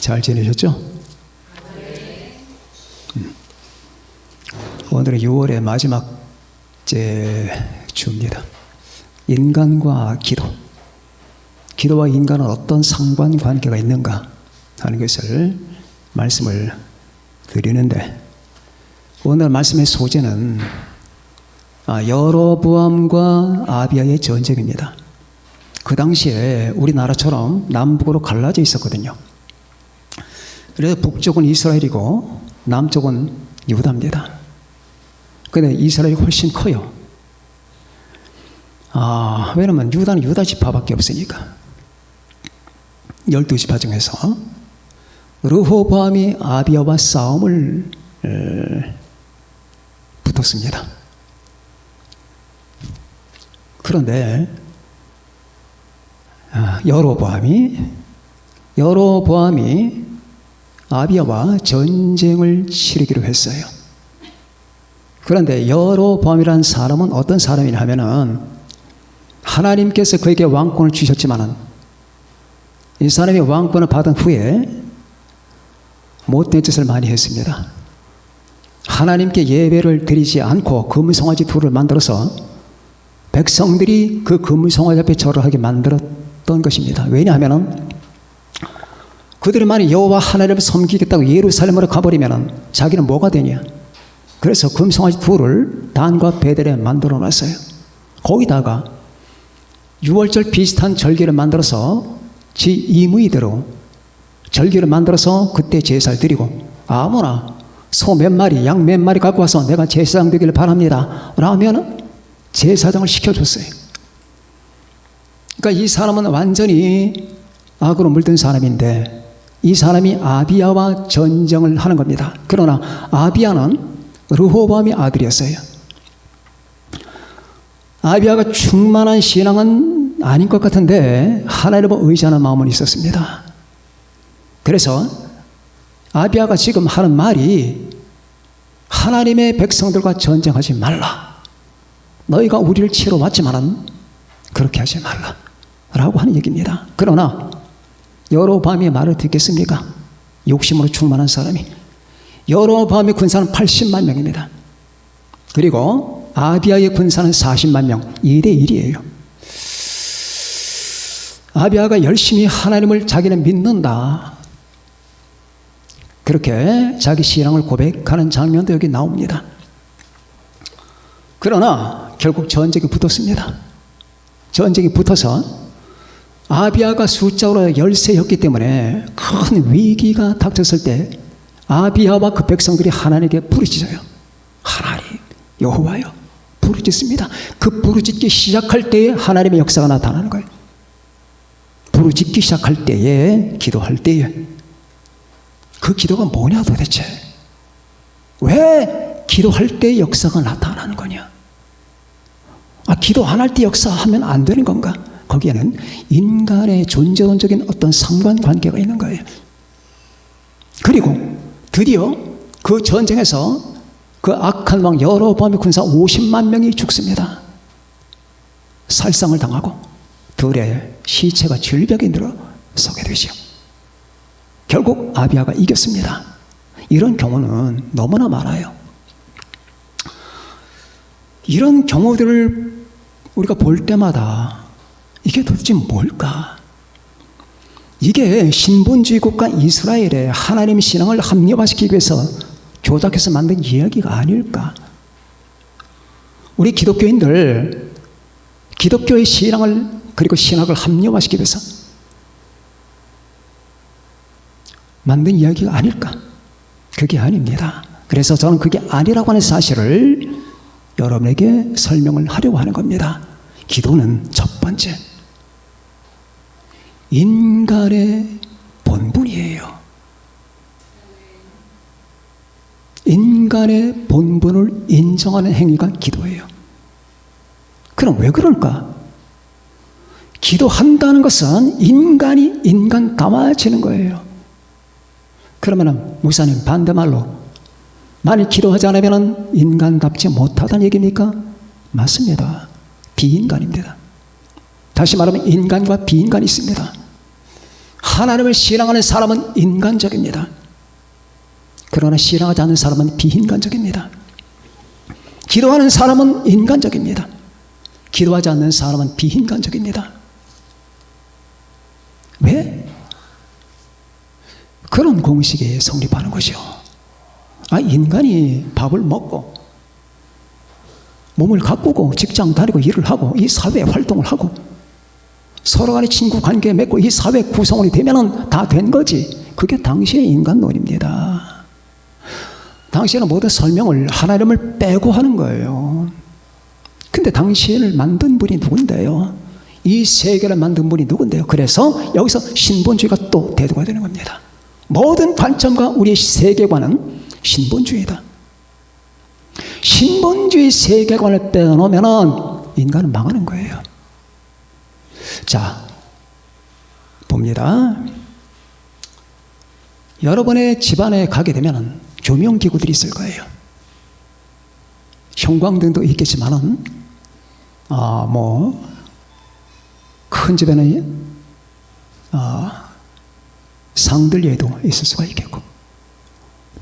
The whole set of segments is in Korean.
잘 지내셨죠? 오늘은 6월의 마지막째 주입니다. 인간과 기도. 기도와 인간은 어떤 상관관계가 있는가 하는 것을 말씀을 드리는데, 오늘 말씀의 소재는 여로보암과 아비야의 전쟁입니다. 그 당시에 우리나라처럼 남북으로 갈라져 있었거든요. 그래서 북쪽은 이스라엘이고 남쪽은 유다입니다. 근데 이스라엘이 훨씬 커요. 왜냐면 유다는 유다 지파밖에 없으니까. 12지파 중에서 르호보암이 아비야와 싸움을 붙었습니다. 그런데 여로보암이 아비야와 전쟁을 치르기로 했어요. 그런데 여로보암이라는 사람은 어떤 사람이냐 하면은, 하나님께서 그에게 왕권을 주셨지만은 이 사람이 왕권을 받은 후에 못된 짓을 많이 했습니다. 하나님께 예배를 드리지 않고 금송아지 둘을 만들어서 백성들이 그 금송아지 앞에 절을 하게 만들었던 것입니다. 왜냐하면 그들이 만약 여호와 하나님을 섬기겠다고 예루살렘으로 가버리면 자기는 뭐가 되냐. 그래서 금송아지 둘을 단과 베델에 만들어 놨어요. 거기다가 유월절 비슷한 절기를 만들어서 지 임의대로 절기를 만들어서 그때 제사를 드리고, 아무나 소 몇 마리, 양 몇 마리 갖고 와서 내가 제사장 되기를 바랍니다 라면 제사장을 시켜줬어요. 그러니까 이 사람은 완전히 악으로 물든 사람인데, 이 사람이 아비야와 전쟁을 하는 겁니다. 그러나 아비야는 르호보암의 아들이었어요. 아비야가 충만한 신앙은 아닌 것 같은데 하나님을 의지하는 마음은 있었습니다. 그래서 아비야가 지금 하는 말이, 하나님의 백성들과 전쟁하지 말라. 너희가 우리를 치러 왔지만은 그렇게 하지 말라 라고 하는 얘기입니다. 그러나 여로보암의 말을 듣겠습니까? 욕심으로 충만한 사람이. 여로보암의 군사는 80만 명입니다. 그리고 아비야의 군사는 40만 명, 2대 1이에요. 아비야가 열심히 하나님을 자기는 믿는다, 그렇게 자기 신앙을 고백하는 장면도 여기 나옵니다. 그러나 결국 전쟁이 붙었습니다. 전쟁이 붙어서 아비야가 숫자로 13였기 때문에 큰 위기가 닥쳤을 때 아비야와 그 백성들이 하나님께 부르짖어요. 하나님, 여호와여, 부르짖습니다. 그 부르짖기 시작할 때에 하나님의 역사가 나타나는 거예요. 부르짖기 시작할 때에, 기도할 때에. 그 기도가 뭐냐 도대체? 왜 기도할 때 역사가 나타나는 거냐? 기도 안 할 때 역사하면 안 되는 건가? 거기에는 인간의 존재론적인 어떤 상관관계가 있는 거예요. 그리고 드디어 그 전쟁에서 그 악한 왕 여로보암의 군사 50만 명이 죽습니다. 살상을 당하고 들의 시체가 질벽에 들어서게 되죠. 결국 아비야가 이겼습니다. 이런 경우는 너무나 많아요. 이런 경우들을 우리가 볼 때마다 이게 도대체 뭘까? 이게 신본주의 국가 이스라엘의 하나님 신앙을 합리화시키기 위해서 조작해서 만든 이야기가 아닐까? 우리 기독교인들, 기독교의 신앙을 그리고 신학을 합리화시키기 위해서 만든 이야기가 아닐까? 그게 아닙니다. 그래서 저는 그게 아니라고 하는 사실을 여러분에게 설명을 하려고 하는 겁니다. 기도는 첫 번째, 인간의 본분이에요. 인간의 본분을 인정하는 행위가 기도예요. 그럼 왜 그럴까? 기도한다는 것은 인간이 인간다워지는 거예요. 그러면 목사님, 반대말로 만약 기도하지 않으면 인간답지 못하다는 얘기입니까? 맞습니다. 비인간입니다. 다시 말하면 인간과 비인간이 있습니다. 하나님을 신앙하는 사람은 인간적입니다. 그러나 신앙하지 않는 사람은 비인간적입니다. 기도하는 사람은 인간적입니다. 기도하지 않는 사람은 비인간적입니다. 왜? 그런 공식에 성립하는 것이요. 인간이 밥을 먹고 몸을 가꾸고 직장 다니고 일을 하고 이 사회 활동을 하고 서로 간에 친구 관계 맺고 이 사회 구성원이 되면 다 된 거지. 그게 당신의 인간론입니다. 당신은 모든 설명을 하나님을 빼고 하는 거예요. 근데 당신을 만든 분이 누군데요? 이 세계를 만든 분이 누군데요? 그래서 여기서 신본주의가 또 대두가 되는 겁니다. 모든 관점과 우리의 세계관은 신본주의다. 신본주의 세계관을 빼놓으면 인간은 망하는 거예요. 자, 봅니다. 여러분의 집안에 가게 되면 조명기구들이 있을 거예요. 형광등도 있겠지만은, 큰 집에는, 상들예도 있을 수가 있겠고,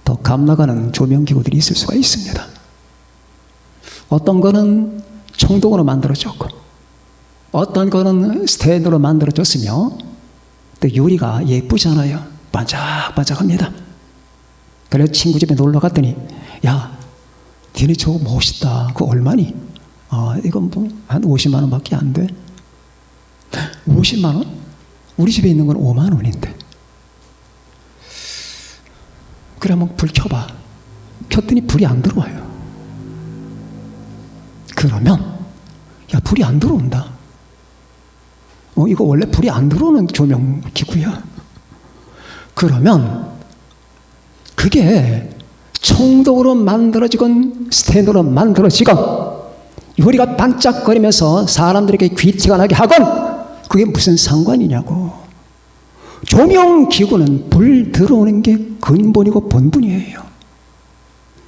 더 감나가는 조명기구들이 있을 수가 있습니다. 어떤 거는 청동으로 만들어졌고, 어떤 거는 스테인으로 만들어졌으며, 또 유리가 예쁘잖아요. 반짝반짝합니다. 그래서 친구 집에 놀러 갔더니, 야, 니네 저거 멋있다. 그거 얼마니? 이건 한 50만 원밖에 안 돼. 50만 원? 우리 집에 있는 건 5만 원인데. 그래, 한번 불 켜봐. 켰더니 불이 안 들어와요. 그러면, 야, 불이 안 들어온다. 이거 원래 불이 안 들어오는 조명기구야. 그러면, 그게 청동으로 만들어지건 스테인으로 만들어지건 유리가 반짝거리면서 사람들에게 귀티가 나게 하건 그게 무슨 상관이냐고. 조명기구는 불 들어오는 게 근본이고 본분이에요.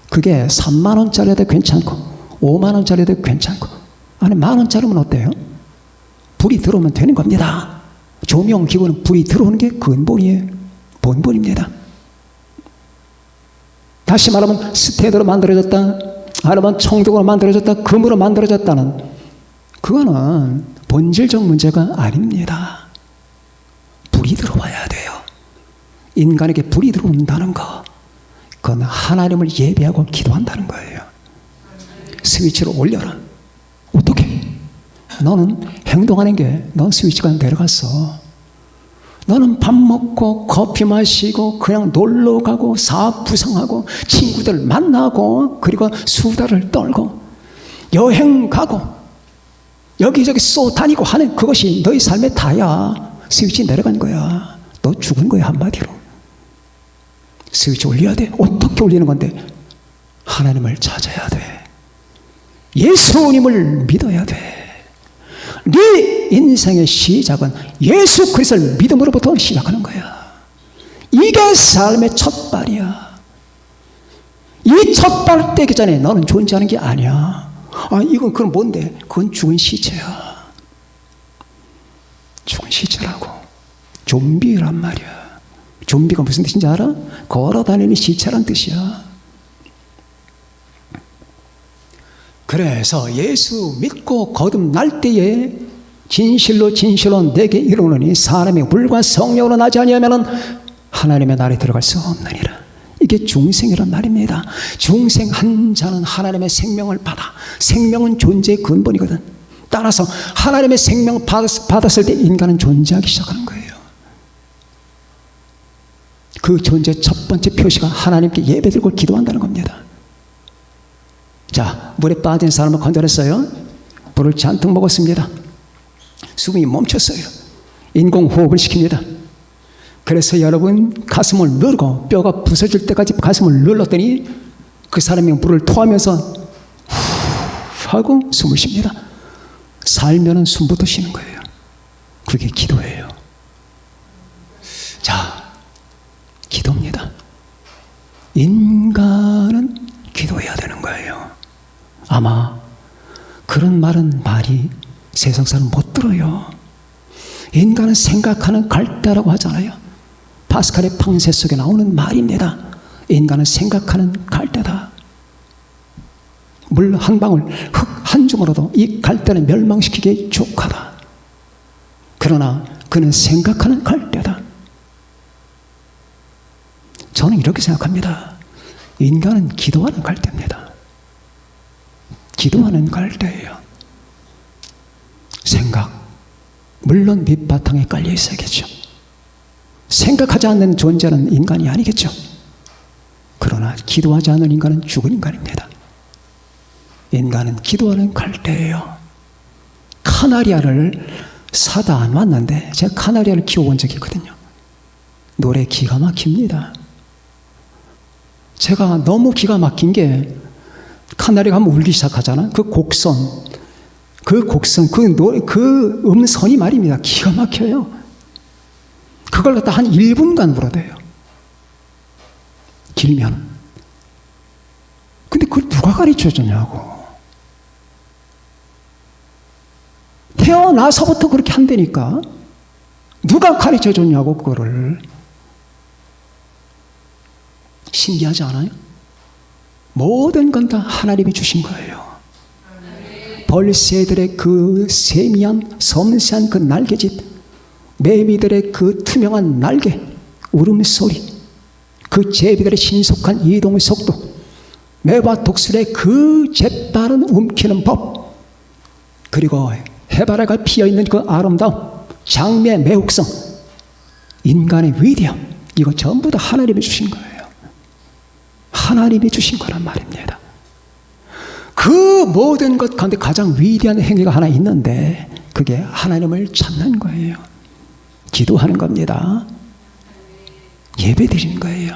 그게 3만 원짜리도 괜찮고 5만 원짜리도 괜찮고 아니 1만 원짜리면 어때요? 불이 들어오면 되는 겁니다. 조명기구는 불이 들어오는 게 근본이에요. 본분입니다. 다시 말하면 스테인으로 만들어졌다, 아니면 청동으로 만들어졌다, 금으로 만들어졌다는 그거는 본질적 문제가 아닙니다. 불이 들어와야 돼요. 인간에게 불이 들어온다는 거, 그건 하나님을 예배하고 기도한다는 거예요. 스위치를 올려라. 어떻게? 너는 행동하는 게 넌 스위치가 내려갔어. 너는 밥 먹고 커피 마시고 그냥 놀러 가고 사업 구성하고 친구들 만나고 그리고 수다를 떨고 여행 가고 여기저기 쏘다니고 하는 그것이 너희 삶의 다야. 스위치 내려간 거야. 너 죽은 거야, 한마디로. 스위치 올려야 돼. 어떻게 올리는 건데? 하나님을 찾아야 돼. 예수님을 믿어야 돼. 네 인생의 시작은 예수 그리스도를 믿음으로부터 시작하는 거야. 이게 삶의 첫 발이야. 이 첫 발 떼기 전에 너는 존재하는 게 아니야. 이건 그럼 뭔데? 그건 죽은 시체야. 죽은 시체라고. 좀비란 말이야. 좀비가 무슨 뜻인지 알아? 걸어다니는 시체란 뜻이야. 그래서 예수 믿고 거듭날 때에 진실로 내게 이르노니 사람이 물과 성령으로 나지 아니하면 하나님의 나라에 들어갈 수 없느니라. 이게 중생이란 말입니다. 중생 한 자는 하나님의 생명을 받아. 생명은 존재의 근본이거든. 따라서 하나님의 생명을 받았을 때 인간은 존재하기 시작하는 거예요. 그 존재의 첫 번째 표시가 하나님께 예배드리고 기도한다는 겁니다. 자, 물에 빠진 사람을 건져냈어요. 불을 잔뜩 먹었습니다. 숨이 멈췄어요. 인공호흡을 시킵니다. 그래서 여러분 가슴을 누르고 뼈가 부서질 때까지 가슴을 눌렀더니 그 사람이 물을 토하면서 후 하고 숨을 쉽니다. 살면은 숨부터 쉬는 거예요. 그게 기도예요. 자, 기도입니다. 인간은 기도해야 되는 거예요. 아마 그런 말이 세상 사람 못 들어요. 인간은 생각하는 갈대라고 하잖아요. 파스칼의 방세 속에 나오는 말입니다. 인간은 생각하는 갈대다. 물 한 방울, 흙 한 줌으로도 이 갈대는 멸망시키기에 족하다. 그러나 그는 생각하는 갈대다. 저는 이렇게 생각합니다. 인간은 기도하는 갈대입니다. 기도하는 갈대예요. 생각, 물론 밑바탕에 깔려 있어야겠죠. 생각하지 않는 존재는 인간이 아니겠죠. 그러나 기도하지 않는 인간은 죽은 인간입니다. 인간은 기도하는 갈대예요. 카나리아를 사다 안 왔는데 제가 카나리아를 키워본 적이 있거든요. 노래 기가 막힙니다. 제가 너무 기가 막힌 게 카나리아가 한번 울기 시작하잖아. 그 곡선, 그 노래, 그 음선이 말입니다. 기가 막혀요. 그걸 갖다 한 1분간 불어대요. 길면. 근데 그걸 누가 가르쳐 줬냐고. 태어나서부터 그렇게 한다니까. 누가 가르쳐 줬냐고, 그거를. 신기하지 않아요? 모든 건 다 하나님이 주신 거예요. 벌새들의 그 세미한 섬세한 그 날개짓, 매미들의 그 투명한 날개, 울음소리, 그 제비들의 신속한 이동 속도, 매와 독수리의 그 재빠른 움키는 법, 그리고 해바라기가 피어있는 그 아름다움, 장미의 매혹성, 인간의 위대함, 이거 전부 다 하나님이 주신 거예요. 하나님이 주신 거란 말입니다. 그 모든 것 가운데 가장 위대한 행위가 하나 있는데 그게 하나님을 찾는 거예요. 기도하는 겁니다. 예배 드리는 거예요.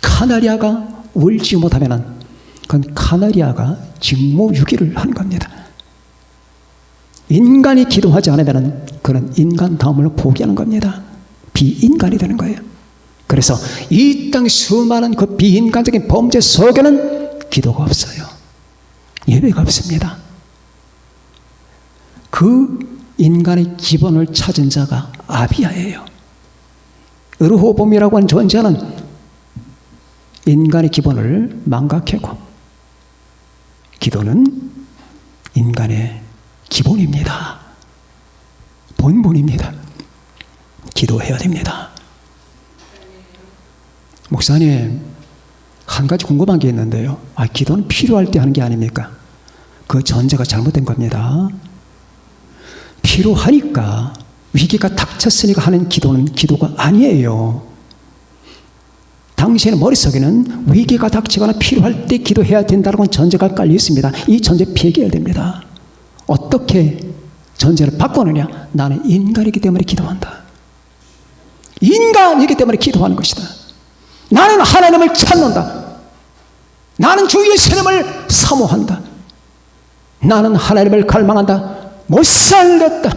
카나리아가 울지 못하면 그건 카나리아가 직무유기를 하는 겁니다. 인간이 기도하지 않으면 그는 인간다움을 포기하는 겁니다. 비인간이 되는 거예요. 그래서 이 땅 수많은 그 비인간적인 범죄 속에는 기도가 없어요. 예배가 없습니다. 그 인간의 기본을 찾은 자가 아비야예요. 르호봄이라고 하는 존재는 인간의 기본을 망각하고, 기도는 인간의 기본입니다. 본분입니다. 기도해야 됩니다. 목사님, 한 가지 궁금한 게 있는데요. 기도는 필요할 때 하는 게 아닙니까? 그 전제가 잘못된 겁니다. 필요하니까, 위기가 닥쳤으니까 하는 기도는 기도가 아니에요. 당신의 머릿속에는 위기가 닥치거나 필요할 때 기도해야 된다는 전제가 깔려 있습니다. 이 전제 폐기해야 됩니다. 어떻게 전제를 바꾸느냐? 나는 인간이기 때문에 기도한다. 인간이기 때문에 기도하는 것이다. 나는 하나님을 찾는다. 나는 주 예수님을 사모한다. 나는 하나님을 갈망한다. 못 살겠다.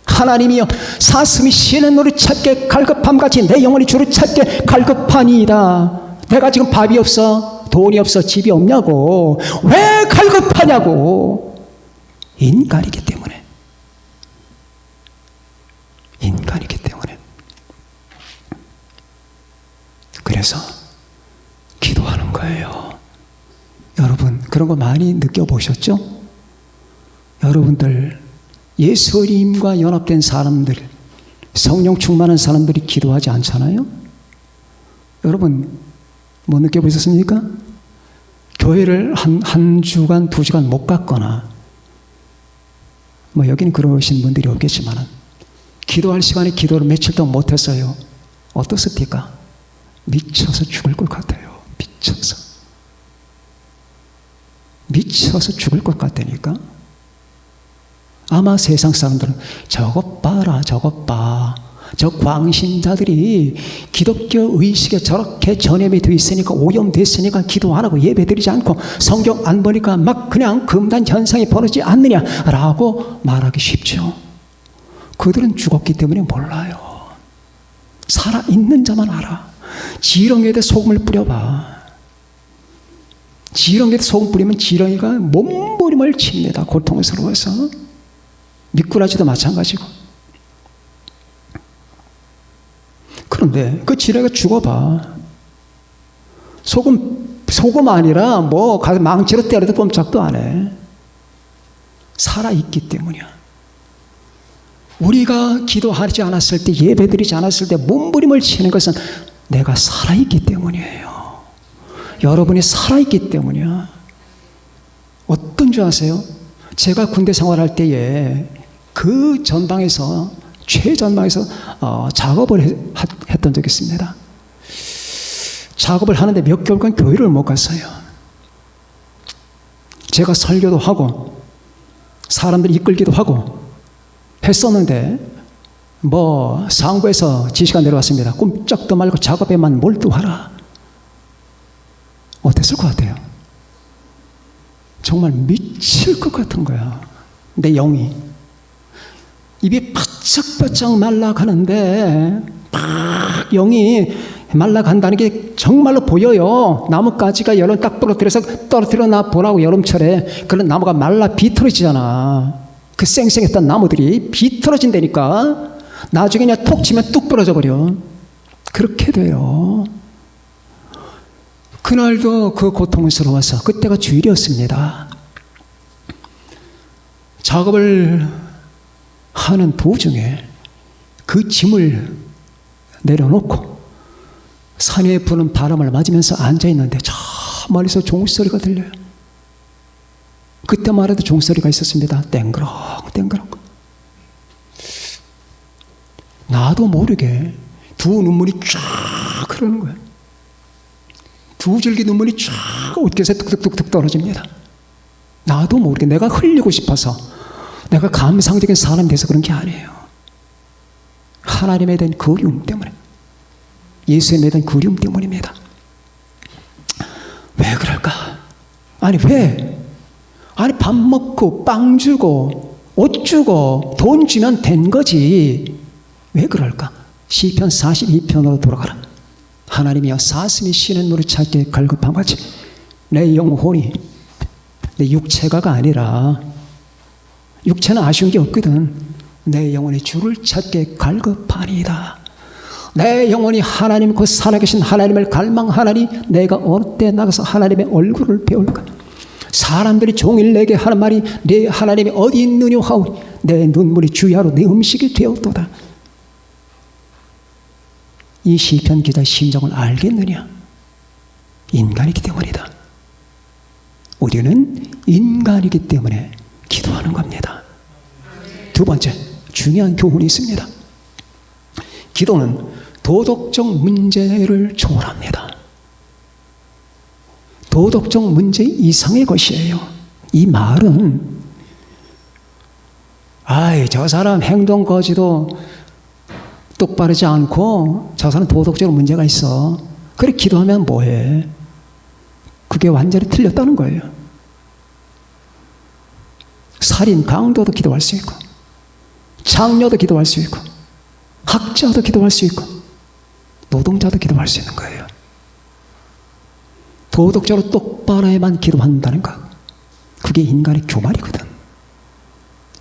하나님이여, 사슴이 쉬는 노를 찾게 갈급함같이 내 영혼이 주를 찾게 갈급하니이다. 내가 지금 밥이 없어, 돈이 없어, 집이 없냐고. 왜 갈급하냐고. 인간이기 때문에. 인간이기 때문에. 그래서 기도하는 거예요. 여러분, 그런 거 많이 느껴보셨죠? 여러분들, 예수님과 연합된 사람들, 성령 충만한 사람들이 기도하지 않잖아요? 여러분, 뭐 느껴보셨습니까? 교회를 한 주간, 2주간 못 갔거나, 뭐 여기는 그러신 분들이 없겠지만, 기도할 시간에 기도를 며칠 동안 못했어요. 어떻습니까? 미쳐서 죽을 것 같아요. 미쳐서 죽을 것 같다니까? 아마 세상 사람들은 저것 봐라, 저것 봐. 저 광신자들이 기독교 의식에 저렇게 전염이 되어 있으니까, 오염됐으니까 기도 안 하고 예배 드리지 않고 성경 안 보니까 막 그냥 금단 현상이 벌어지지 않느냐라고 말하기 쉽죠. 그들은 죽었기 때문에 몰라요. 살아있는 자만 알아. 지렁이에다 소금을 뿌려봐. 지렁이에다 소금 뿌리면 지렁이가 몸부림을 칩니다. 고통스러워서. 미꾸라지도 마찬가지고. 하는데 그 지뢰가 죽어봐. 소금 아니라 뭐 가서 망치로 때려도 꼼짝도 안 해. 살아있기 때문이야. 우리가 기도하지 않았을 때, 예배드리지 않았을 때 몸부림을 치는 것은 내가 살아있기 때문이에요. 여러분이 살아있기 때문이야. 어떤 줄 아세요? 제가 군대 생활할 때에 그 전방에서, 최전방에서 작업을 했던 적이 있습니다. 작업을 하는데 몇 개월간 교회를 못 갔어요. 제가 설교도 하고 사람들 이끌기도 하고 했었는데 뭐 상부에서 지시가 내려왔습니다. 꼼짝도 말고 작업에만 몰두하라. 어땠을 것 같아요? 정말 미칠 것 같은 거야. 내 영이 입이 바짝바짝 말라가는데 막 영이 말라간다는 게 정말로 보여요. 나뭇가지가 여름 딱 떨어뜨려 나 보라고. 여름철에 그런 나무가 말라 비틀어지잖아. 그 쌩쌩했던 나무들이 비틀어진다니까. 나중에 그냥 톡 치면 뚝 부러져 버려. 그렇게 돼요. 그날도 그 고통스러워서, 그때가 주일이었습니다. 작업을 하는 도중에 그 짐을 내려놓고 산 위에 부는 바람을 맞으면서 앉아있는데 저 멀리서 종소리가 들려요. 그때만 해도 종소리가 있었습니다. 땡그렁 땡그렁. 나도 모르게 두 눈물이 쫙 흐르는 거예요. 두 줄기 눈물이 쫙 옷깃에서 뚝뚝뚝뚝 떨어집니다. 나도 모르게 내가 흘리고 싶어서, 내가 감상적인 사람이 돼서 그런 게 아니에요. 하나님에 대한 그리움 때문에, 예수님에 대한 그리움 때문입니다. 왜 그럴까? 아니 왜? 아니 밥 먹고 빵 주고 옷 주고 돈 주면 된 거지. 왜 그럴까? 시편 42편으로 돌아가라. 하나님이여 사슴이 쉬는 물을 찾기에 갈급함같이 내 영혼이, 내 육체가가 아니라, 육체는 아쉬운 게 없거든. 내 영혼이 주를 찾기에 갈급하니이다. 내 영혼이 하나님, 그 살아계신 하나님을 갈망하나니 내가 어느 때 나가서 하나님의 얼굴을 배울까? 사람들이 종일 내게 하는 말이 내 하나님이 어디 있느냐 하오니 내 눈물이 주야로 내 음식이 되었도다. 이 시편 기자의 심정을 알겠느냐? 인간이기 때문이다. 우리는 인간이기 때문에 기도하는 겁니다. 두 번째, 중요한 교훈이 있습니다. 기도는 도덕적 문제를 초월합니다. 도덕적 문제 이상의 것이에요. 이 말은 저 사람 행동 거지도 똑바르지 않고 저 사람 도덕적으로 문제가 있어. 그래 기도하면 뭐해? 그게 완전히 틀렸다는 거예요. 살인 강도도 기도할 수 있고, 장녀도 기도할 수 있고, 학자도 기도할 수 있고, 노동자도 기도할 수 있는 거예요. 도덕적으로 똑바로만 기도한다는 것, 그게 인간의 교만이거든.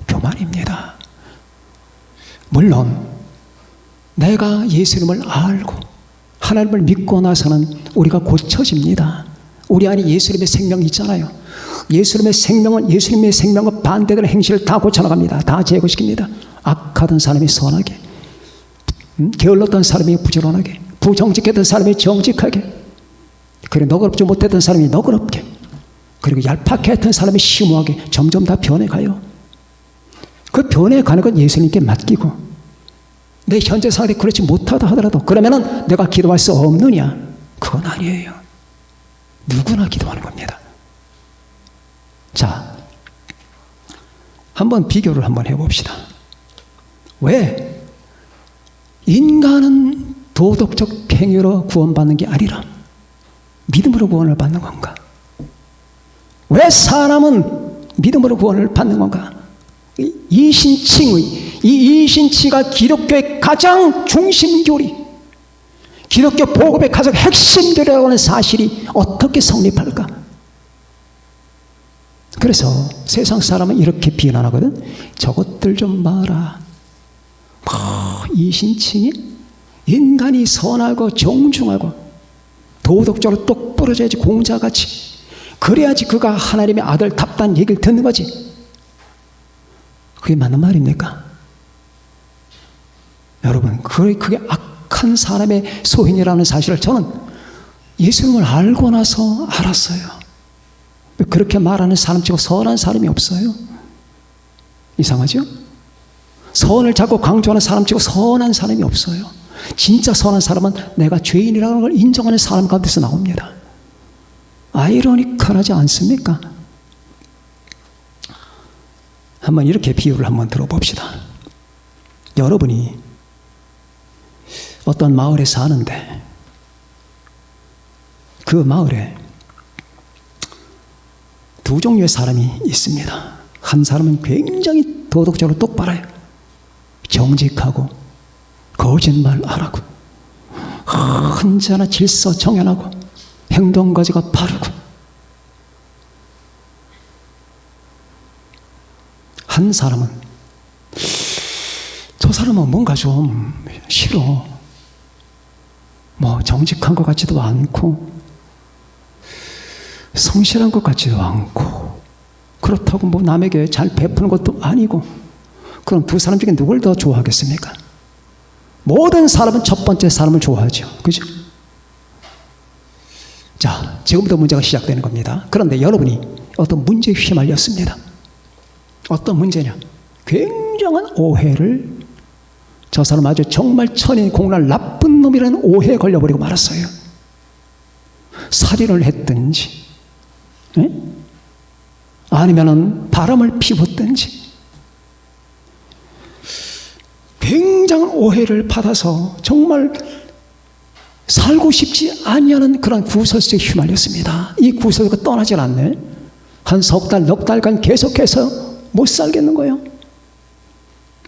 교만입니다. 물론 내가 예수님을 알고 하나님을 믿고 나서는 우리가 고쳐집니다. 우리 안에 예수님의 생명이 있잖아요. 예수님의 생명은 반대되는 행실을 다 고쳐나갑니다. 다 제거시킵니다. 악하던 사람이 선하게, 게을렀던 사람이 부지런하게, 부정직했던 사람이 정직하게, 그리고 너그럽지 못했던 사람이 너그럽게, 그리고 얄팍해 했던 사람이 심오하게, 점점 다 변해가요. 그 변해가는 건 예수님께 맡기고, 내 현재 상황이 그렇지 못하다 하더라도 그러면은 내가 기도할 수 없느냐? 그건 아니에요. 누구나 기도하는 겁니다. 자, 한번 비교를 한번 해봅시다. 왜 인간은 도덕적 행위로 구원받는 게 아니라 믿음으로 구원을 받는 건가? 왜 사람은 믿음으로 구원을 받는 건가? 이 이신치가 기독교의 가장 중심 교리, 기독교 복음의 가장 핵심 교리라고 하는 사실이 어떻게 성립할까? 그래서 세상 사람은 이렇게 비난하거든. 저것들 좀 봐라. 이신칭이 인간이 선하고 정중하고 도덕적으로 똑부러져야지, 공자같이. 그래야지 그가 하나님의 아들답다는 얘기를 듣는 거지. 그게 맞는 말입니까? 여러분, 그게 악한 사람의 소인이라는 사실을 저는 예수님을 알고 나서 알았어요. 그렇게 말하는 사람 치고 선한 사람이 없어요. 이상하죠? 선을 자꾸 강조하는 사람 치고 선한 사람이 없어요. 진짜 선한 사람은 내가 죄인이라는 걸 인정하는 사람 가운데서 나옵니다. 아이러니컬하지 않습니까? 한번 이렇게 비유를 한번 들어봅시다. 여러분이 어떤 마을에 사는데 그 마을에 두 종류의 사람이 있습니다. 한 사람은 굉장히 도덕적으로 똑바라요. 정직하고 거짓말 안 하고 언제나 질서 정연하고 행동거지가 바르고, 한 사람은 저 사람은 뭔가 좀 싫어. 뭐 정직한 것 같지도 않고 성실한 것 같지도 않고, 그렇다고 뭐 남에게 잘 베푸는 것도 아니고. 그럼 두 사람 중에 누굴 더 좋아하겠습니까? 모든 사람은 첫 번째 사람을 좋아하죠. 그죠? 자, 지금부터 문제가 시작되는 겁니다. 그런데 여러분이 어떤 문제에 휘말렸습니다. 어떤 문제냐? 굉장한 오해를, 저 사람 아주 정말 천인공날 나쁜 놈이라는 오해에 걸려버리고 말았어요. 살인을 했든지, 아니면은 바람을 피웠든지, 굉장한 오해를 받아서 정말 살고 싶지 아니하는 그런 구설수에 휘말렸습니다. 이 구설수가 떠나질 않네. 한 석 달, 넉 달간 계속해서 못 살겠는 거예요.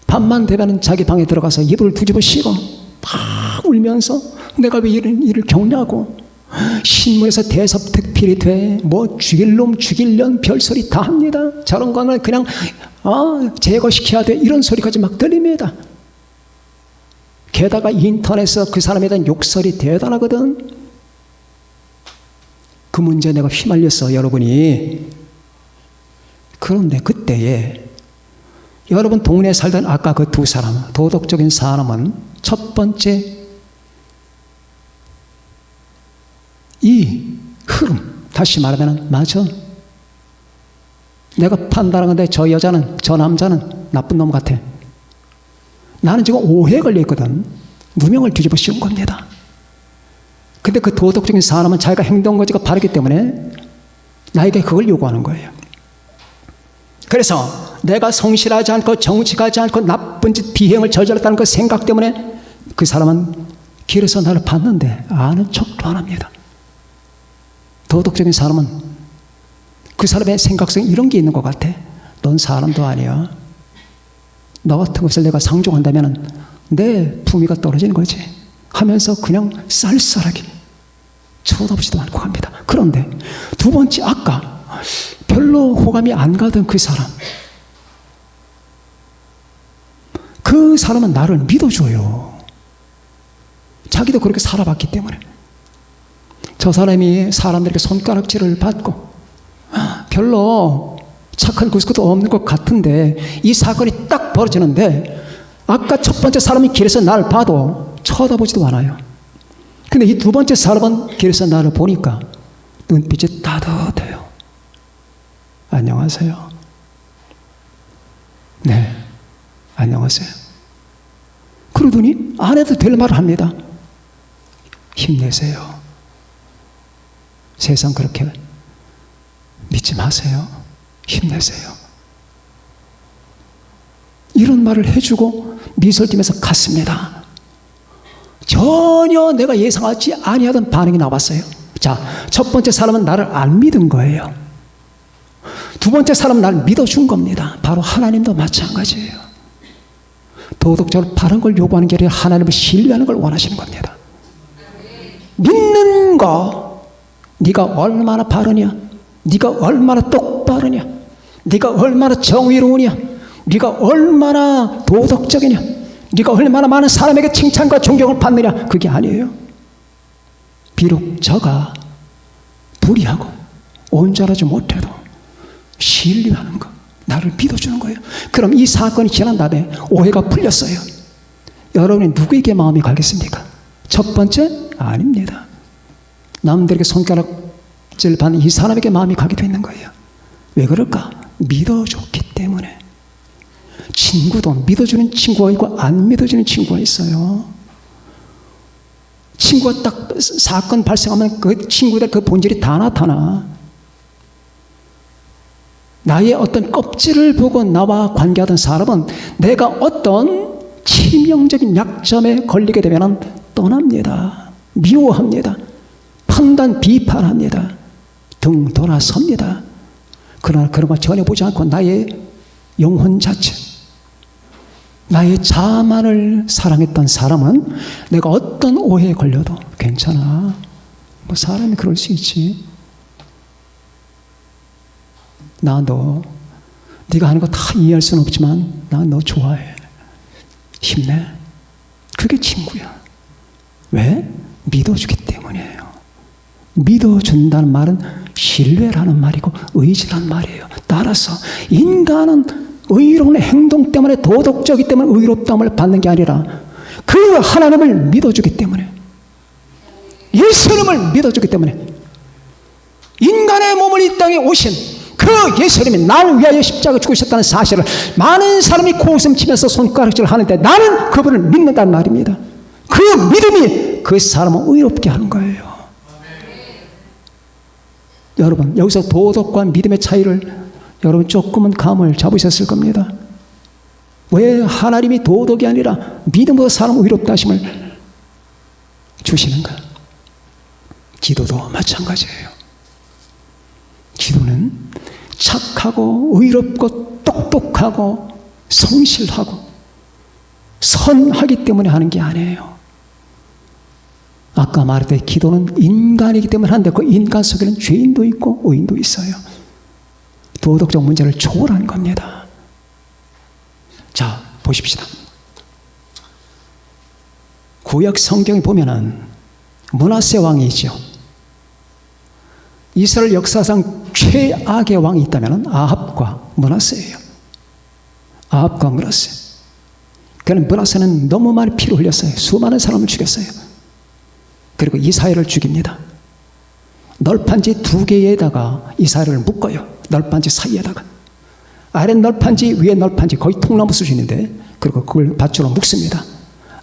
밤만 되면 자기 방에 들어가서 이불을 뒤집어 씌고 막 울면서 내가 왜 이런 일을 겪냐고, 신문에서 대섭특필이 돼, 뭐 죽일 놈 죽일년 별소리 다 합니다. 저런 거는 그냥 제거시켜야 돼, 이런 소리까지 막 들립니다. 게다가 인터넷에서 그 사람에 대한 욕설이 대단하거든. 그 문제에 내가 휘말렸어, 여러분이. 그런데 그때에 여러분 동네에 살던 아까 그 두 사람, 도덕적인 사람은 첫 번째 이 흐름, 다시 말하면 맞아. 내가 판단하는데 저 여자는, 저 남자는 나쁜 놈 같아. 나는 지금 오해에 걸려있거든. 누명을 뒤집어 씌운 겁니다. 근데 그 도덕적인 사람은 자기가 행동거지가 바르기 때문에 나에게 그걸 요구하는 거예요. 그래서 내가 성실하지 않고 정직하지 않고 나쁜 짓 비행을 저질렀다는 그 생각 때문에 그 사람은 길에서 나를 봤는데 아는 척도 안 합니다. 도덕적인 사람은 그 사람의 생각성에 이런 게 있는 것 같아. 넌 사람도 아니야. 너 같은 것을 내가 상종한다면 내 품위가 떨어지는 거지 하면서 그냥 쌀쌀하게 쳐다보지도 않고 합니다. 그런데 두 번째, 아까 별로 호감이 안 가던 그 사람은 나를 믿어줘요. 자기도 그렇게 살아봤기 때문에. 저 사람이 사람들에게 손가락질을 받고 별로 착한 구석도 없는 것 같은데 이 사건이 딱 벌어지는데 아까 첫 번째 사람이 길에서 나를 봐도 쳐다보지도 않아요. 근데 이 두 번째 사람은 길에서 나를 보니까 눈빛이 따뜻해요. 안녕하세요. 네, 안녕하세요. 그러더니 안 해도 될 말을 합니다. 힘내세요. 세상 그렇게 믿지 마세요. 힘내세요. 이런 말을 해주고 미소를 띠면서 갔습니다. 전혀 내가 예상하지 아니하던 반응이 나왔어요. 자, 첫 번째 사람은 나를 안 믿은 거예요. 두 번째 사람은 나를 믿어준 겁니다. 바로 하나님도 마찬가지예요. 도덕적으로 바른 걸 요구하는 게 아니라 하나님을 신뢰하는 걸 원하시는 겁니다. 믿는 거, 네가 얼마나 바르냐, 네가 얼마나 똑바르냐, 네가 얼마나 정의로우냐, 네가 얼마나 도덕적이냐, 네가 얼마나 많은 사람에게 칭찬과 존경을 받느냐, 그게 아니에요. 비록 저가 불의하고 온전하지 못해도 신뢰하는 거, 나를 믿어주는 거예요. 그럼 이 사건이 지난 다음에 오해가 풀렸어요. 여러분이 누구에게 마음이 가겠습니까? 첫 번째? 아닙니다. 남들에게 손가락질 받는 이 사람에게 마음이 가게 되는 거예요. 왜 그럴까? 믿어줬기 때문에. 친구도 믿어주는 친구가 있고 안 믿어주는 친구가 있어요. 친구가 딱 사건 발생하면 그 친구들 그 본질이 다 나타나. 나의 어떤 껍질을 보고 나와 관계하던 사람은 내가 어떤 치명적인 약점에 걸리게 되면 떠납니다. 미워합니다. 판단, 비판합니다. 등 돌아섭니다. 그러나 그런 거 전혀 보지 않고 나의 영혼 자체, 나의 자만을 사랑했던 사람은 내가 어떤 오해에 걸려도 괜찮아. 뭐 사람이 그럴 수 있지. 나 너, 네가 하는 거 다 이해할 수는 없지만 나 너 좋아해. 힘내. 그게 친구야. 왜? 믿어주기 때문이에요. 믿어준다는 말은 신뢰라는 말이고 의지라는 말이에요. 따라서 인간은 의로운 행동 때문에, 도덕적이기 때문에 의롭다함을 받는 게 아니라 그 하나님을 믿어주기 때문에, 예수님을 믿어주기 때문에, 인간의 몸을 이 땅에 오신 그 예수님이 나를 위하여 십자가 죽으셨다는 사실을 많은 사람이 코웃음 치면서 손가락질 하는데 나는 그분을 믿는다는 말입니다. 그 믿음이 그 사람을 의롭게 하는 거예요. 여러분, 여기서 도덕과 믿음의 차이를 여러분 조금은 감을 잡으셨을 겁니다. 왜 하나님이 도덕이 아니라 믿음으로 사람 의롭다 하심을 주시는가? 기도도 마찬가지예요. 기도는 착하고 의롭고 똑똑하고 성실하고 선하기 때문에 하는 게 아니에요. 아까 말했듯이 기도는 인간이기 때문에 하는데 그 인간 속에는 죄인도 있고 의인도 있어요. 도덕적 문제를 초월하는 겁니다. 자, 보십시다. 구약 성경에 보면은 므낫세 왕이 있죠. 이스라엘 역사상 최악의 왕이 있다면 아합과 므낫세예요. 아합과 므낫세. 그는 므낫세는 너무 많이 피를 흘렸어요. 수많은 사람을 죽였어요. 그리고 이스라엘을 죽입니다. 널판지 2개에다가 이스라엘을 묶어요. 널판지 사이에다가. 아래 널판지, 위에 널판지, 거의 통나무 수준인데, 그리고 그걸 밧줄로 묶습니다.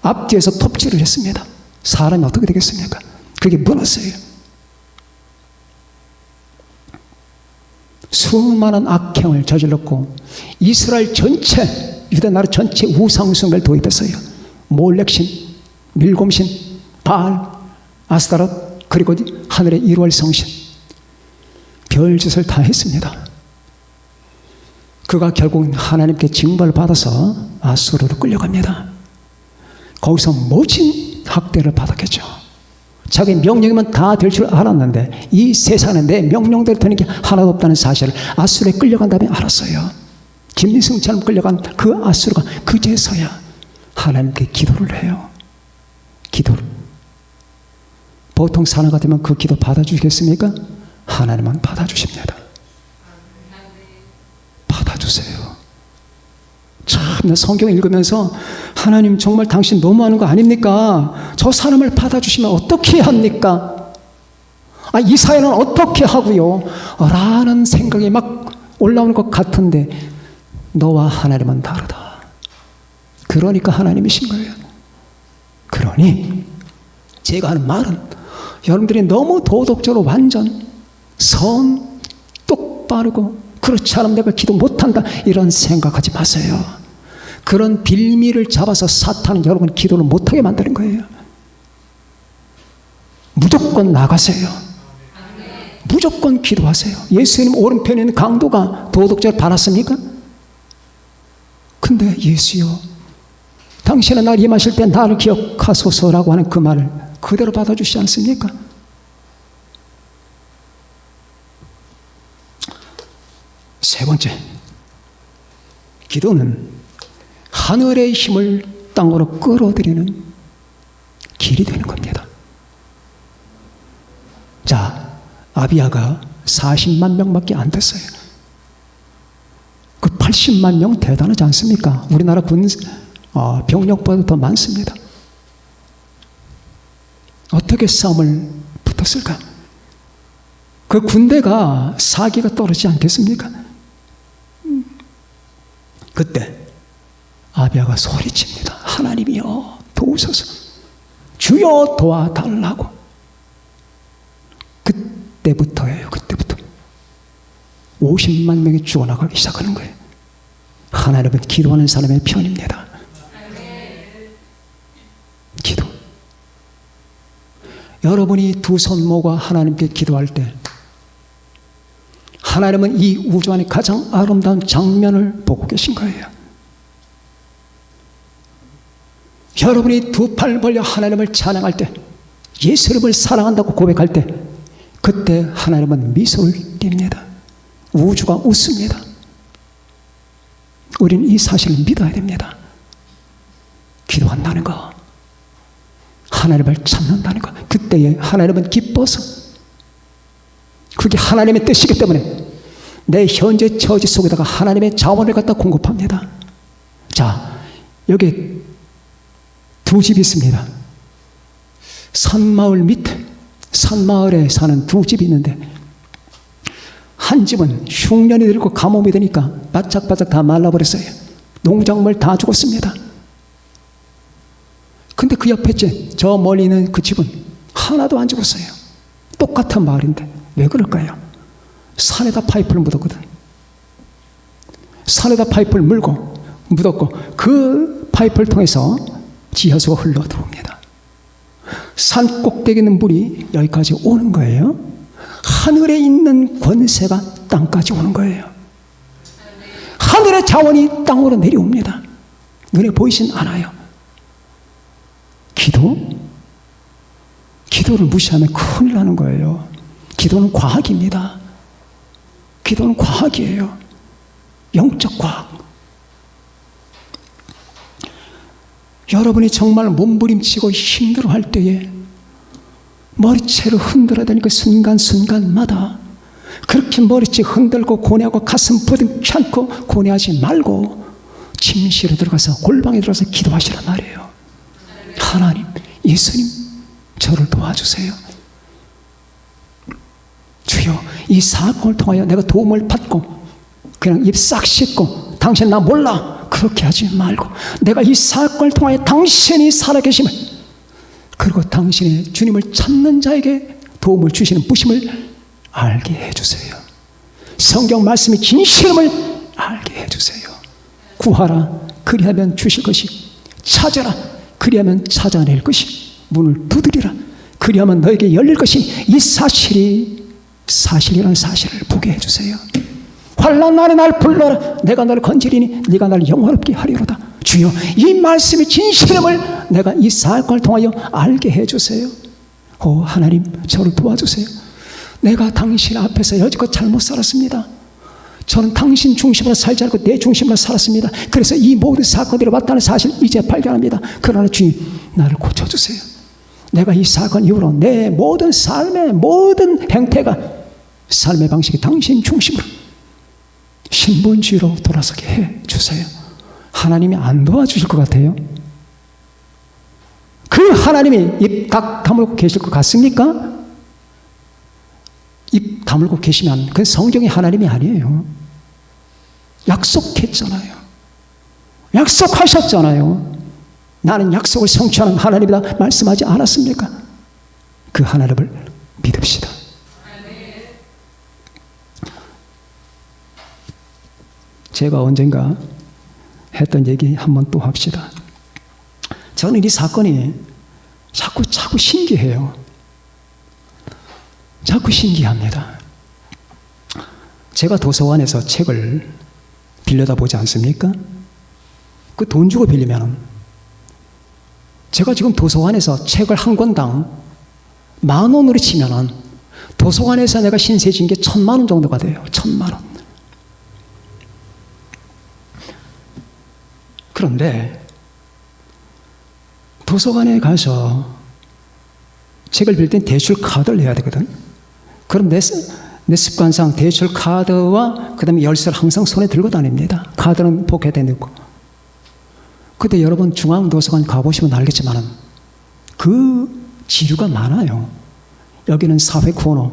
앞뒤에서 톱질을 했습니다. 사람이 어떻게 되겠습니까? 그게 므낫세예요. 수많은 악행을 저질렀고 이스라엘 전체, 유대 나라 전체 우상숭배를 도입했어요. 몰렉신, 밀곰신, 바알, 아스타롯, 그리고 하늘의 일월 성신, 별짓을 다 했습니다. 그가 결국 하나님께 징벌을 받아서 아수르로 끌려갑니다. 거기서 모진 학대를 받았겠죠. 자기 명령이면 다 될 줄 알았는데 이 세상에 내 명령대로 되는 게 하나도 없다는 사실을 아수르에 끌려간 다음에 알았어요. 김민승처럼 끌려간 그 아수르가 그제서야 하나님께 기도를 해요. 기도를. 보통 사람 같으면 그 기도 받아주시겠습니까? 하나님은 받아주십니다. 받아주세요. 참, 성경 읽으면서 하나님 정말 당신 너무하는 거 아닙니까? 저 사람을 받아주시면 어떻게 합니까? 이 사회는 어떻게 하고요? 라는 생각이 막 올라오는 것 같은데 너와 하나님은 다르다. 그러니까 하나님이신 거예요. 그러니 제가 하는 말은 여러분들이 너무 도덕적으로 완전 똑바르고 그렇지 않으면 내가 기도 못한다 이런 생각하지 마세요. 그런 빌미를 잡아서 사탄은 여러분 기도를 못하게 만드는 거예요. 무조건 나가세요. 무조건 기도하세요. 예수님 오른편에 있는 강도가 도덕적으로 받았습니까? 근데 예수여, 당신은 날 임하실 때 나를 기억하소서라고 하는 그 말을 그대로 받아주시지 않습니까? 세 번째, 기도는 하늘의 힘을 땅으로 끌어들이는 길이 되는 겁니다. 자, 아비야가 40만 명밖에 안 됐어요. 그 80만 명 대단하지 않습니까? 우리나라 군 병력보다 더 많습니다. 어떻게 싸움을 붙었을까? 그 군대가 사기가 떨어지지 않겠습니까? 그때 아비야가 소리칩니다. 하나님이여 도우소서, 주여 도와달라고. 그때부터예요. 그때부터 50만 명이 죽어나가기 시작하는 거예요. 하나님은 기도하는 사람의 편입니다. 기도. 여러분이 두 손 모아 하나님께 기도할 때 하나님은 이 우주 안에 가장 아름다운 장면을 보고 계신 거예요. 여러분이 두 팔 벌려 하나님을 찬양할 때, 예수님을 사랑한다고 고백할 때, 그때 하나님은 미소를 띱니다. 우주가 웃습니다. 우리는 이 사실을 믿어야 됩니다. 기도한다는 거, 하나님을 찾는다는 거, 그때에 하나님은 기뻐서, 그게 하나님의 뜻이기 때문에 내 현재 처지 속에다가 하나님의 자원을 갖다 공급합니다. 자, 여기 두 집이 있습니다. 산마을 밑에, 산마을에 사는 두 집이 있는데, 한 집은 흉년이 들고 가뭄이 되니까 바짝바짝 다 말라버렸어요. 농작물 다 죽었습니다. 근데 그 옆에 저 멀리 있는 그 집은 하나도 안 죽었어요. 똑같은 마을인데 왜 그럴까요? 산에다 파이프를 묻었거든. 산에다 파이프를 묻었고 그 파이프를 통해서 지하수가 흘러 들어옵니다. 산 꼭대기에 있는 물이 여기까지 오는 거예요. 하늘에 있는 권세가 땅까지 오는 거예요. 하늘의 자원이 땅으로 내려옵니다. 눈에 보이진 않아요. 기도를 무시하면 큰일 나는 거예요. 기도는 과학입니다. 기도는 과학이에요. 영적 과학. 여러분이 정말 몸부림치고 힘들어할 때에 머리채를 흔들어야 되니까 순간순간마다 그렇게 머리채 흔들고 고뇌하고 가슴 부둥켜 안고 고뇌하지 말고 침실에 들어가서 골방에 들어가서 기도하시란 말이에요. 하나님, 예수님, 저를 도와주세요. 주여, 이 사건을 통하여 내가 도움을 받고 그냥 입 싹 씻고 당신 나 몰라 그렇게 하지 말고 내가 이 사건을 통하여 당신이 살아계심을, 그리고 당신의 주님을 찾는 자에게 도움을 주시는 부심을 알게 해주세요. 성경 말씀의 진실함을 알게 해주세요. 구하라 그리하면 주실 것이, 찾아라 그리하면 찾아낼 것이, 문을 두드리라 그리하면 너에게 열릴 것이, 이 사실이 사실이라는 사실을 보게 해주세요. 환난 날에 날 불러라 내가 너를 건지리니 네가 나를 영화롭게 하리로다. 주여, 이 말씀의 진실함을 내가 이 사건을 통하여 알게 해주세요. 하나님, 저를 도와주세요. 내가 당신 앞에서 여지껏 잘못 살았습니다. 저는 당신 중심으로 살지 않고 내 중심으로 살았습니다. 그래서 이 모든 사건들이 왔다는 사실을 이제 발견합니다. 그러나 주님, 나를 고쳐주세요. 내가 이 사건 이후로 내 모든 삶의 모든 행태가, 삶의 방식이 당신 중심으로 신분주의로 돌아서게 해주세요. 하나님이 안 도와주실 것 같아요? 그 하나님이 입 딱 다물고 계실 것 같습니까? 입 다물고 계시면 그 성경의 하나님이 아니에요. 약속했잖아요. 약속하셨잖아요. 나는 약속을 성취하는 하나님이다 말씀하지 않았습니까? 그 하나님을 믿읍시다. 제가 언젠가 했던 얘기 한번 또 합시다. 저는 이 사건이 자꾸 신기해요. 자꾸 신기합니다. 제가 도서관에서 책을 빌려다 보지 않습니까? 그 돈 주고 빌리면, 제가 지금 도서관에서 책을 한 권당 10,000원으로 치면은 도서관에서 내가 신세 진 게 1,000,000원 정도가 돼요. 1,000,000원. 그런데 도서관에 가서 책을 빌 땐 대출 카드를 내야 되거든. 그럼 내 습관상 대출 카드와 그 다음에 열쇠를 항상 손에 들고 다닙니다. 카드는 포켓에 넣고. 근데 여러분 중앙도서관 가보시면 알겠지만 그 지류가 많아요. 여기는 사회 코너,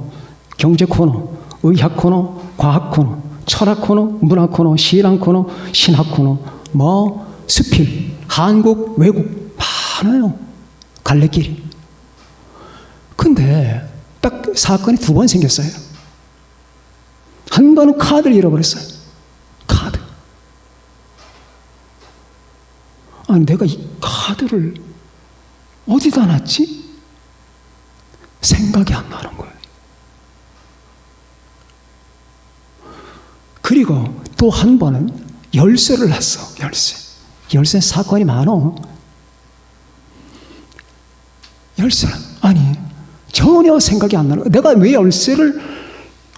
경제 코너, 의학 코너, 과학 코너, 철학 코너, 문학 코너, 신앙 코너, 신학 코너, 수필, 한국, 외국 많아요. 갈래길이. 근데 딱 사건이 2번 생겼어요. 한 번은 카드를 잃어버렸어요. 카드. 아니, 내가 이 카드를 어디다 놨지? 생각이 안 나는 거예요. 그리고 또 한 번은 열쇠를 놨어. 열쇠 사건이 많어. 열쇠는 아니 전혀 생각이 안 나는 거야. 내가 왜 열쇠를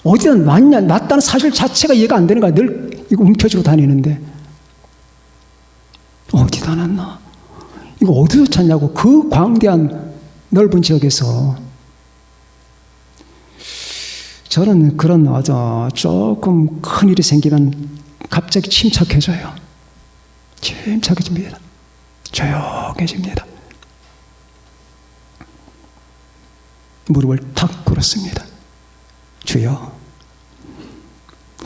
어디다 놨다는 사실 자체가 이해가 안 되는 거야. 늘 이거 움켜쥐고 다니는데 어디다 놨나? 이거 어디서 찾냐고. 그 광대한 넓은 지역에서. 저는 그런 조금 큰 일이 생기면 갑자기 침착해져요. 침착해집니다. 조용해집니다. 무릎을 탁 꿇었습니다. 주여,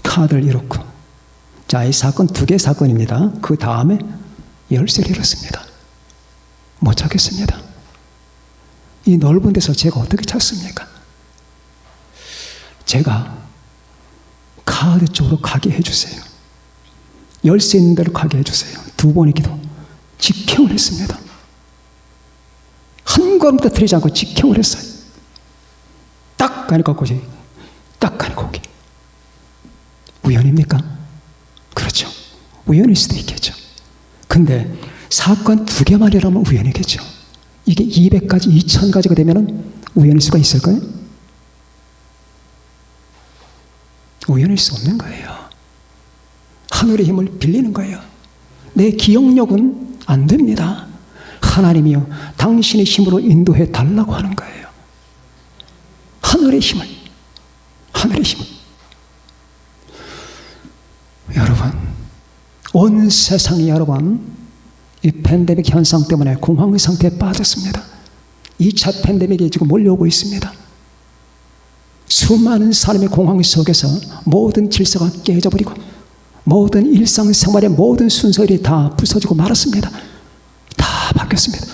카드를 잃었고, 자, 이 사건 2개 사건입니다. 그 다음에 열쇠를 잃었습니다. 못 찾겠습니다. 이 넓은 데서 제가 어떻게 찾습니까? 제가 카드 쪽으로 가게 해주세요. 열쇠 있는 데로 가게 해주세요. 2번의 기도. 직행을 했습니다. 한 걸음도 들이지 않고 직행을 했어요. 딱 가니까 거기, 딱 가니까 거기. 우연입니까? 그렇죠. 우연일 수도 있겠죠. 근데 사건 2개만이라면 우연이겠죠. 이게 200가지, 2000가지가 되면 우연일 수가 있을까요? 우연일 수 없는 거예요. 하늘의 힘을 빌리는 거예요. 내 기억력은 안 됩니다. 하나님이요, 당신의 힘으로 인도해 달라고 하는 거예요. 하늘의 힘을. 여러분, 온 세상이 여러분 이 팬데믹 현상 때문에 공황의 상태에 빠졌습니다. 2차 팬데믹이 지금 몰려오고 있습니다. 수많은 사람의 공황 속에서 모든 질서가 깨져버리고 모든 일상생활의 모든 순서들이 다 부서지고 말았습니다. 다 바뀌었습니다.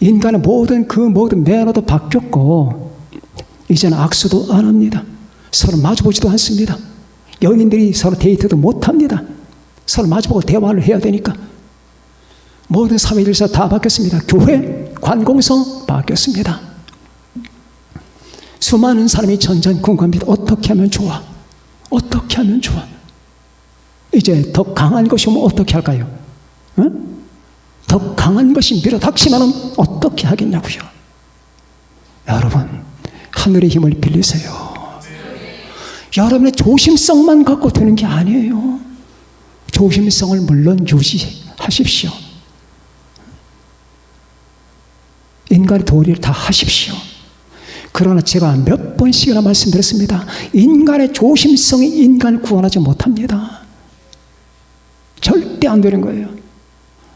인간의 모든 매너도 바뀌었고 이제는 악수도 안 합니다. 서로 마주보지도 않습니다. 연인들이 서로 데이트도 못합니다. 서로 마주보고 대화를 해야 되니까. 모든 사회 질서 다 바뀌었습니다. 교회, 관공서 바뀌었습니다. 수많은 사람이 전전긍긍합니다. 어떻게 하면 좋아? 어떻게 하면 좋아? 이제 더 강한 것이 오면 어떻게 할까요? 응? 더 강한 것이 밀어닥치면 어떻게 하겠냐고요? 여러분, 하늘의 힘을 빌리세요. 여러분의 조심성만 갖고 되는 게 아니에요. 조심성을 물론 유지하십시오. 인간의 도리를 다 하십시오. 그러나 제가 몇 번씩이나 말씀드렸습니다. 인간의 조심성이 인간을 구원하지 못합니다. 절대 안 되는 거예요.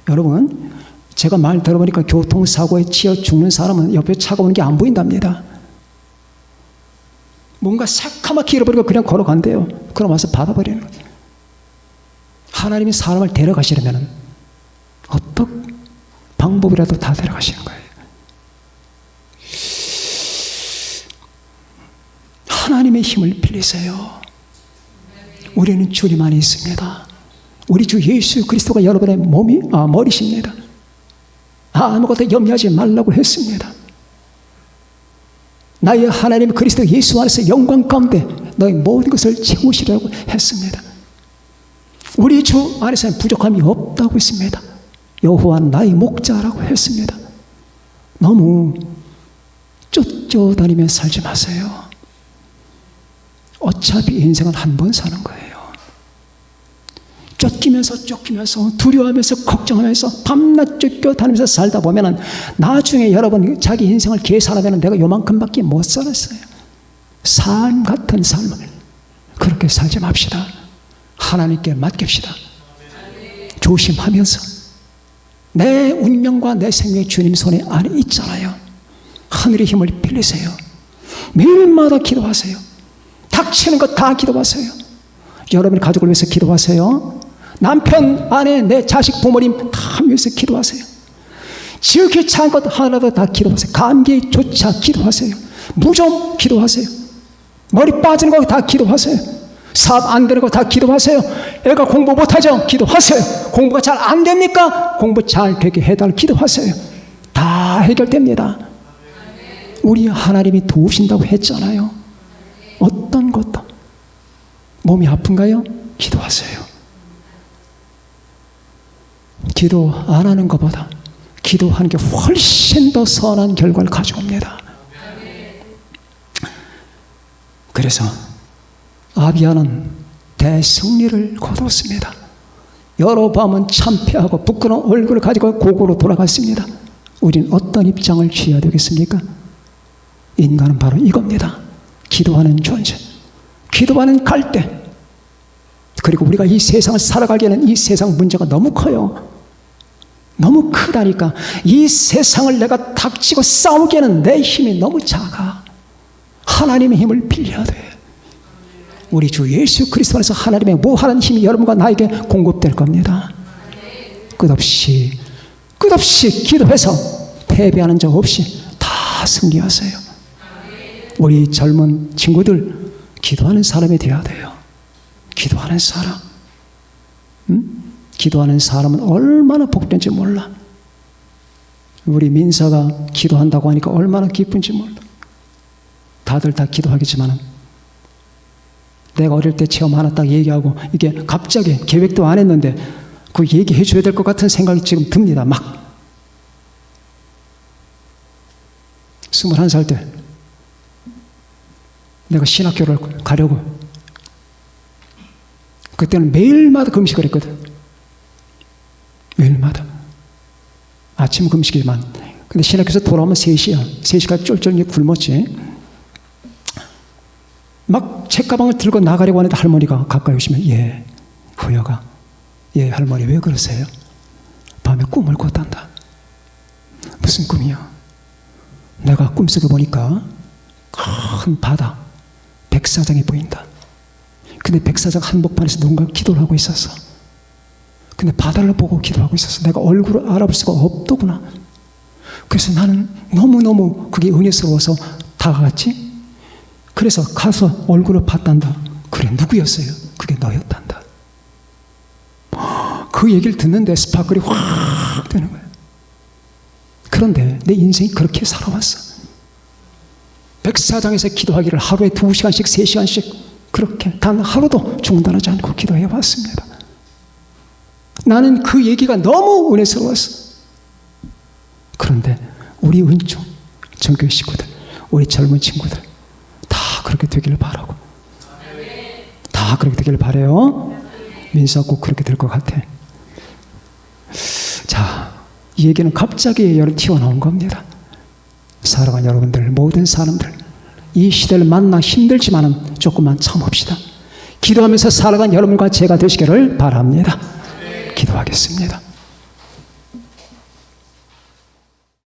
여러분, 제가 말 들어보니까 교통사고에 치여 죽는 사람은 옆에 차가 오는 게 안 보인답니다. 뭔가 새카맣게 잃어버리고 그냥 걸어간대요. 그럼 와서 받아버리는 거예요. 하나님이 사람을 데려가시려면 어떤 방법이라도 다 데려가시는 거예요. 하나님의 힘을 빌리세요. 우리는 주님 안에 있습니다. 우리 주 예수 그리스도가 여러분의 머리십니다. 아무것도 염려하지 말라고 했습니다. 나의 하나님 그리스도 예수 안에서 영광 가운데 너의 모든 것을 채우시려고 했습니다. 우리 주 안에서는 부족함이 없다고 했습니다. 여호와는 나의 목자라고 했습니다. 너무 쫓겨다니며 살지 마세요. 어차피 인생은 한 번 사는 거예요. 쫓기면서 두려워하면서 걱정하면서 밤낮 쫓겨다니면서 살다 보면은 나중에 여러분 자기 인생을 계산하면 내가 요만큼밖에 못 살았어요. 삶 같은 삶을 그렇게 살지 맙시다. 하나님께 맡깁시다. 조심하면서 내 운명과 내 생명이 주님 손에 안에 있잖아요. 하늘의 힘을 빌리세요. 매일마다 기도하세요. 닥치는 것 다 기도하세요. 여러분의 가족을 위해서 기도하세요. 남편, 아내, 내 자식, 부모님 다 위해서 기도하세요. 지극히 작은 것 하나도 다 기도하세요. 감기조차 기도하세요. 무좀 기도하세요. 머리 빠지는 거 다 기도하세요. 사업 안 되는 거 다 기도하세요. 애가 공부 못하죠? 기도하세요. 공부가 잘 안 됩니까? 공부 잘 되게 해달라고 기도하세요. 다 해결됩니다. 우리 하나님이 도우신다고 했잖아요. 어떤 것도. 몸이 아픈가요? 기도하세요. 기도 안 하는 것보다 기도하는 게 훨씬 더 선한 결과를 가져옵니다. 그래서 아비야는 대승리를 거뒀습니다. 여로보암은 참패하고 부끄러운 얼굴을 가지고 고국으로 돌아갔습니다. 우린 어떤 입장을 취해야 되겠습니까? 인간은 바로 이겁니다. 기도하는 존재, 기도하는 갈대. 그리고 우리가 이 세상을 살아가기에는 이 세상 문제가 너무 커요. 너무 크다니까. 이 세상을 내가 닥치고 싸우기에는 내 힘이 너무 작아. 하나님의 힘을 빌려야 돼. 우리 주 예수 그리스도 안에서 하나님의 무한한 힘이 여러분과 나에게 공급될 겁니다. 끝없이 기도해서 패배하는 적 없이 다 승리하세요. 우리 젊은 친구들 기도하는 사람이 되어야 돼요. 기도하는 사람. 기도하는 사람은 얼마나 복된지 몰라. 우리 민서가 기도한다고 하니까 얼마나 기쁜지 몰라. 다들 다 기도하겠지만은 내가 어릴 때 체험 하나 딱 얘기하고 이게 갑자기 계획도 안 했는데 그 얘기해 줘야 될 것 같은 생각이 지금 듭니다. 막 21살 때 내가 신학교를 가려고 그때는 매일마다 금식을 했거든. 매일마다 아침 금식이지만 근데 신학교에서 돌아오면 3시야 3시까지 쫄쫄 굶었지. 막 책가방을 들고 나가려고 하는데 할머니가 가까이 오시면 예 후여가 예 할머니 왜 그러세요? 밤에 꿈을 꿨단다. 무슨 꿈이야? 내가 꿈속에 보니까 큰 바다 백사장이 보인다. 근데 백사장 한복판에서 누군가 기도를 하고 있었어. 근데 바다를 보고 기도하고 있었어. 내가 얼굴을 알아볼 수가 없더구나. 그래서 나는 너무너무 그게 은혜스러워서 다가갔지. 그래서 가서 얼굴을 봤단다. 그래 누구였어요? 그게 너였단다. 그 얘기를 듣는데 스파클이 확 되는 거야. 그런데 내 인생이 그렇게 살아왔어. 백사장에서 기도하기를 하루에 2시간씩 3시간씩 그렇게 단 하루도 중단하지 않고 기도해 왔습니다. 나는 그 얘기가 너무 은혜스러웠어. 그런데 우리 은총 전교회 식구들, 우리 젊은 친구들 다 그렇게 되기를 바라고, 다 그렇게 되기를 바라요. 민수가 꼭 그렇게 될 것 같아. 자, 이 얘기는 갑자기 튀어나온 겁니다. 사랑하는 여러분들, 모든 사람들 이 시대를 만나 힘들지만은 조금만 참읍시다. 기도하면서 살아간 여러분과 제가 되시기를 바랍니다. 기도하겠습니다.